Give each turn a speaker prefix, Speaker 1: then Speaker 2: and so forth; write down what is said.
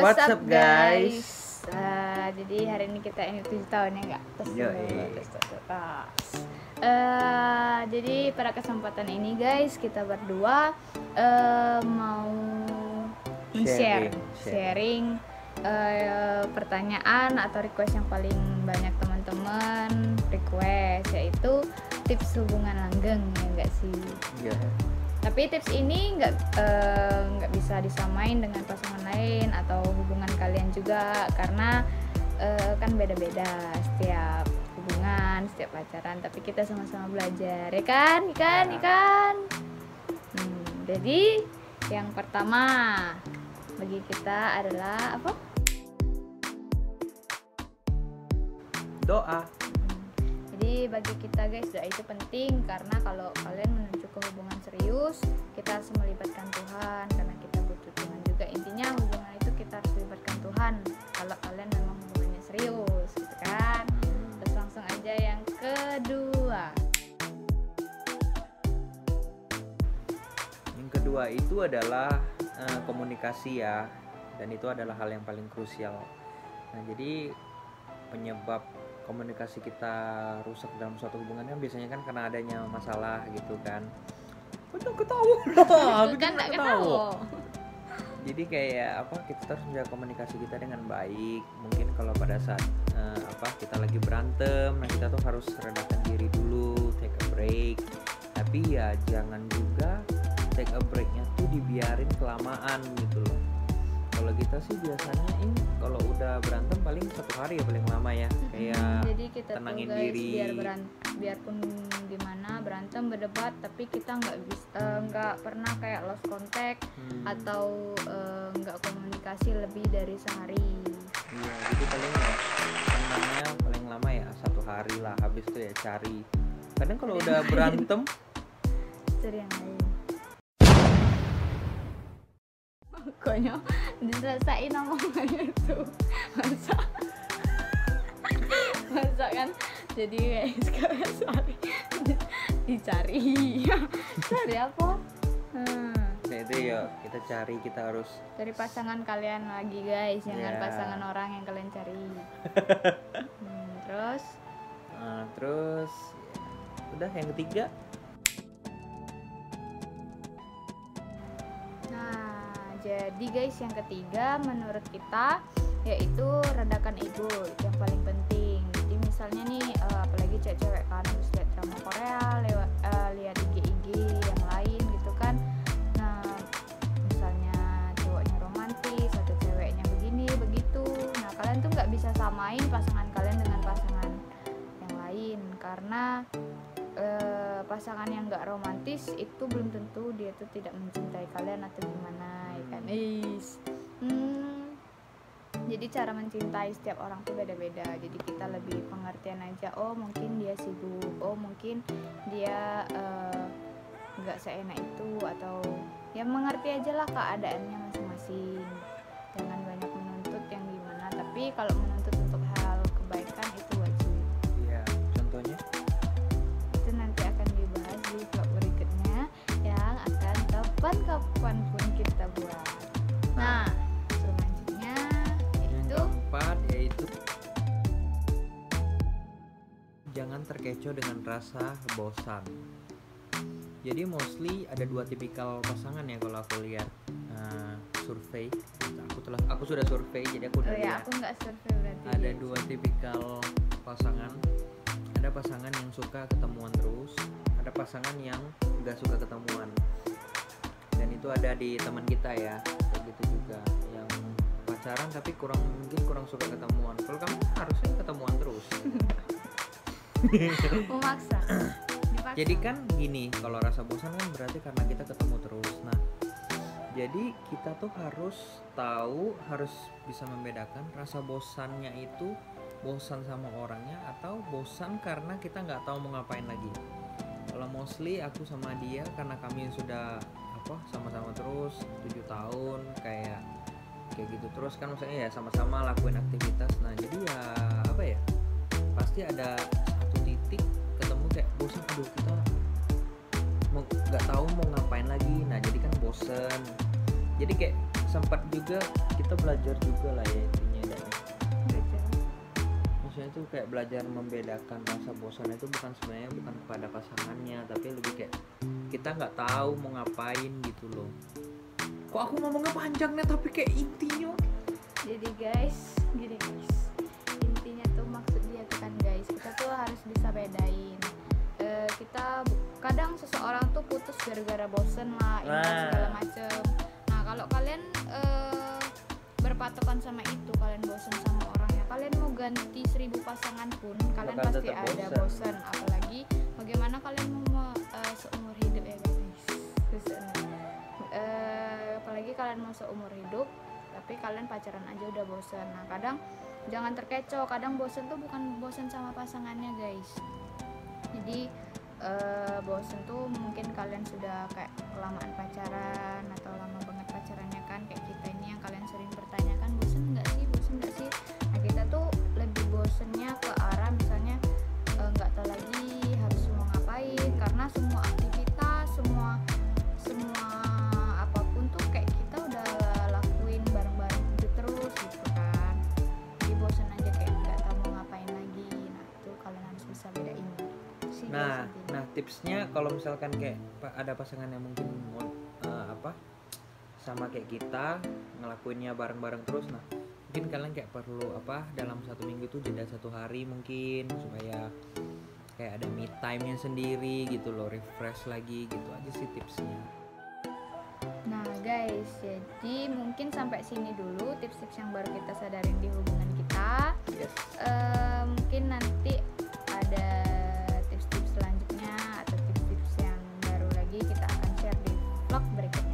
Speaker 1: What's up guys?
Speaker 2: Jadi hari ini kita ini 7 tahun ya enggak? Jadi pada kesempatan ini guys kita berdua mau sharing pertanyaan atau request yang paling banyak teman-teman request, yaitu tips hubungan langgeng, ya enggak sih?
Speaker 1: Iya.
Speaker 2: Tapi tips ini nggak bisa disamain dengan pasangan lain atau hubungan kalian juga, karena kan beda-beda setiap hubungan, setiap pacaran. Tapi kita sama-sama belajar, ya kan? Jadi yang pertama bagi kita adalah apa?
Speaker 1: Doa.
Speaker 2: Jadi bagi kita guys, doa itu penting, karena kalau kalian menuju ke hubungan serius, kita harus melibatkan Tuhan, karena kita butuh Tuhan juga. Intinya hubungan itu kita harus melibatkan Tuhan kalau kalian memang hubungannya serius, gitu kan. Terus langsung aja yang kedua.
Speaker 1: Yang kedua itu adalah komunikasi ya, dan itu adalah hal yang paling krusial. Nah, jadi penyebab komunikasi kita rusak dalam suatu hubungan kan biasanya kan karena adanya masalah gitu kan. Aku ketawa.
Speaker 2: Aku kan nggak ketawa.
Speaker 1: Jadi kayak kita harus menjaga komunikasi kita dengan baik. Mungkin kalau pada saat kita lagi berantem, nah kita tuh harus redakan diri dulu, take a break. Tapi ya jangan juga take a breaknya tuh dibiarin kelamaan gitu loh. Kalau kita sih biasanya kalau udah berantem paling 1 hari ya paling lama ya, kayak
Speaker 2: jadi kita
Speaker 1: tenangin
Speaker 2: tuh guys,
Speaker 1: diri.
Speaker 2: biarpun gimana berantem berdebat, tapi kita nggak pernah kayak lost contact atau nggak komunikasi lebih dari sehari.
Speaker 1: Iya, jadi paling tenangnya paling lama ya 1 hari lah, habis itu ya cari. Kadang kalau udah berantem
Speaker 2: cari yang lain. Pokoknya diselesain omongannya tuh masa kan, jadi guys kalian dicari cari apa?
Speaker 1: Nah itu ya kita cari, kita harus
Speaker 2: Cari pasangan kalian lagi guys, jangan pasangan orang yang kalian cari.
Speaker 1: Terus udah yang ketiga.
Speaker 2: Jadi guys, yang ketiga menurut kita yaitu redakan ego, itu yang paling penting. Jadi misalnya nih, apalagi cewek-cewek kan harus lihat drama Korea, lihat IG yang lain gitu kan. Nah, misalnya cowoknya romantis atau ceweknya begini begitu. Nah, kalian tuh nggak bisa samain pasangan kalian dengan pasangan yang lain, karena pasangan yang nggak romantis itu belum tentu dia tuh tidak mencintai kalian atau gimana, ya kan? Jadi cara mencintai setiap orang tuh beda-beda. Jadi kita lebih pengertian aja. Oh mungkin dia sibuk, oh mungkin dia nggak seenak itu, atau ya mengerti aja lah keadaannya masing-masing. Jangan banyak menuntut yang gimana. Tapi kalau menuntut untuk hal kebaikan itu wajib.
Speaker 1: Iya, contohnya
Speaker 2: Nanti akan dibahas di vlog berikutnya yang akan kapan pun kita buat. Nah, selanjutnya
Speaker 1: yang keempat yaitu jangan terkecoh dengan rasa bosan. Jadi mostly ada 2 tipikal pasangan ya kalau aku lihat survei. Aku sudah survei, jadi aku udah lihat.
Speaker 2: Aku nggak survei berarti.
Speaker 1: Ada 2 tipikal pasangan. Ada pasangan yang suka ketemuan terus, ada pasangan yang nggak suka ketemuan. Dan itu ada di teman kita ya, kayak gitu juga, yang pacaran tapi mungkin kurang suka ketemuan. Kalau kamu harusnya ketemuan terus.
Speaker 2: Memaksa.
Speaker 1: Jadi kan gini, kalau rasa bosan kan berarti karena kita ketemu terus. Nah, jadi kita tuh harus bisa membedakan rasa bosannya itu bosan sama orangnya atau bosan karena kita nggak tahu mau ngapain lagi. Kalau mostly aku sama dia karena kami sudah sama-sama terus 7 tahun kayak gitu terus kan, maksudnya ya sama-sama lakuin aktivitas. Nah jadi ya pasti ada satu titik ketemu kayak bosan, kita nggak tahu mau ngapain lagi. Nah jadi kan bosan, jadi kayak sempat juga kita belajar juga lah ya intinya dan
Speaker 2: Betul.
Speaker 1: maksudnya itu kayak belajar membedakan rasa bosan itu bukan sebenarnya bukan kepada pasangannya, tapi lebih kayak kita nggak tahu mau ngapain gitu loh. Kok aku ngomongnya panjang nih tapi kayak intinya.
Speaker 2: Jadi guys, gini guys, intinya tuh maksud dia tuh kan guys, kita tuh harus bisa bedain. Kita kadang seseorang tuh putus gara-gara bosen lah, ini
Speaker 1: Nah.
Speaker 2: segala macem. Nah kalau kalian berpatokan sama itu, kalian bosen sama orangnya, kalian mau ganti 1000 pasangan pun kalian
Speaker 1: Bakal
Speaker 2: pasti
Speaker 1: tetap
Speaker 2: ada
Speaker 1: bosen.
Speaker 2: bosen. Apalagi bagaimana kalian mau seumur hidup ya guys. Apalagi kalian mau seumur hidup tapi kalian pacaran aja udah bosen. Nah kadang jangan terkecoh, kadang bosen tuh bukan bosen sama pasangannya guys. Jadi bosen tuh mungkin kalian sudah kayak kelamaan pacaran atau lama banget pacarannya kan, kayak kita ini yang kalian sering pertanyakan bosen nggak sih. Nah kita tuh lebih bosennya ke arah misalnya nggak tahu lagi harus mau ngapain, karena semua aktivitas semua apapun tuh kayak kita udah lakuin bareng-bareng gitu terus gitu kan. Jadi bosen aja kayak nggak tahu mau ngapain lagi. Nah itu kalian harus bisa bedain sih guys
Speaker 1: Nah,
Speaker 2: intinya.
Speaker 1: tipsnya kalau misalkan kayak ada pasangan yang mungkin mau sama kayak kita ngelakuinnya bareng-bareng terus, nah mungkin kalian kayak perlu dalam 1 minggu tuh jeda 1 hari mungkin supaya kayak ada me time-nya sendiri gitu loh, refresh lagi gitu aja sih tipsnya.
Speaker 2: Nah guys, jadi mungkin sampai sini dulu tips-tips yang baru kita sadarin di hubungan kita.
Speaker 1: Yes.
Speaker 2: Mungkin nanti ada tips-tips selanjutnya atau tips-tips yang baru lagi kita akan share di vlog berikutnya.